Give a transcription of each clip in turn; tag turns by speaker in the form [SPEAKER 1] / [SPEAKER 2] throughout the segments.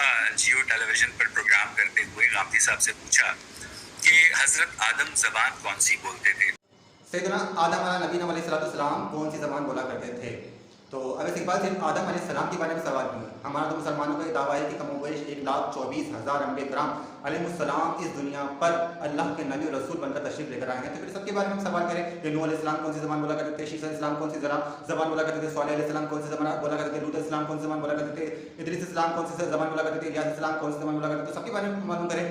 [SPEAKER 1] दफ़ा जियो टेलीविज़न पर प्रोग्राम करते हुए गामदी साहब से पूछा कि हज़रत आदम ज़बान कौन सी बोलते थे।
[SPEAKER 2] सैयदना आदम नबीना अलैहिस्सलाम कौन सी ज़बान बोला करते थे? तो अब इस इकबाल सिर्फ आदम अलैहिस्सलाम के बारे में सवाल क्यों है? हमारा तो मुसलमानों का ये दावा है कि कमोबेश 1,24,000 अम्बिया किराम अलैहिस्सलाम इस दुनिया पर अल्लाह के नबी और रसूल बनकर तशरीफ़ लेकर आए हैं। तो फिर सबके बारे में हम सवाल करें कि नूह अलैहिस्सलाम कौन सी ज़बान बोला करते थे, शीश अलैहिस्सलाम कौन सी ज़बान बोला करते थे, सालेह अलैहिस्सलाम कौन सी ज़बान बोला करते थे, लूत अलैहिस्सलाम कौन सी ज़बान बोला करते थे, इदरीस अलैहिस्सलाम कौन सी ज़बान बोला करते थे, इलियास अलैहिस्सलाम कौन सी ज़बान बोला करते थे, तो सबके बारे में मालूम करें।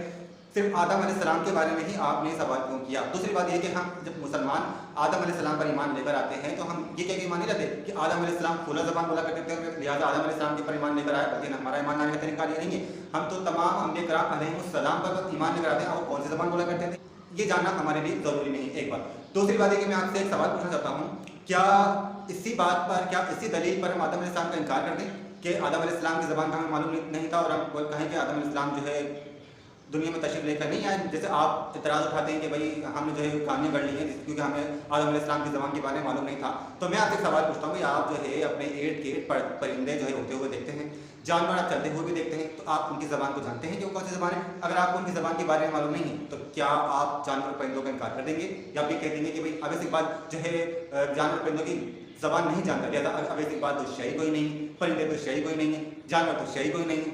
[SPEAKER 2] सिर्फ आदम अलैहिस्सलाम के बारे में ही आपने सवाल क्यों किया? दूसरी बात यह कि हम जब मुसलमान आदम अलैहिस्सलाम पर ईमान लेकर आते हैं तो हम ये कह के ईमान नहीं लाते कि आदम अलैहिस्सलाम फूला ज़बान बोला करते थे, लिहाजा आदम अलैहिस्सलाम के पर ईमान लेकर आया, बल्कि हमारा ईमान लाने का तरीका ये नहीं है। हम तो तमाम अम्बिया किराम अलैहिस्सलाम पर ईमान लेकर आते हैं और कौन सी ज़बान बोला करते थे ये जानना हमारे लिए ज़रूरी नहीं है, एक बात। दूसरी बात है कि मैं आपसे एक सवाल पूछना चाहता हूँ, क्या इसी बात पर, क्या इसी दलील पर हम आदम अलैहिस्सलाम का इनकार कर दें कि आदम अलैहिस्सलाम की ज़बान का हमें मालूम नहीं था और हम कहें कि आदम अलैहिस्सलाम जो है दुनिया में तशरीफ़ लेकर नहीं आए? जैसे आप इतराज़ उठाते हैं कि भाई हमने जो है कहानियाँ गढ़ ली हैं क्योंकि हमें आदम अलैहिस्सलाम की ज़बान के बारे में मालूम नहीं था। तो मैं आपसे एक सवाल पूछता हूँ कि आप जो है अपने इर्द गिर्द परिंदे जो है उड़ते हुए देखते हैं, जानवर आप चलते हुए भी देखते हैं, तो आप उनकी ज़बान को जानते हैं कि वो कौन सी ज़बान है? अगर आपको उनकी ज़बान के बारे में मालूम नहीं है तो क्या आप जानवर परिंदों का इनकार कर देंगे या आप ये कह देंगे कि भाई अब इस बात जो है जानवर परिंदों की ज़बान नहीं जानता, लिहाजा अब इस बात तो शय कोई नहीं, परिंदे तो शय कोई नहीं है, जानवर तो शय कोई नहीं है?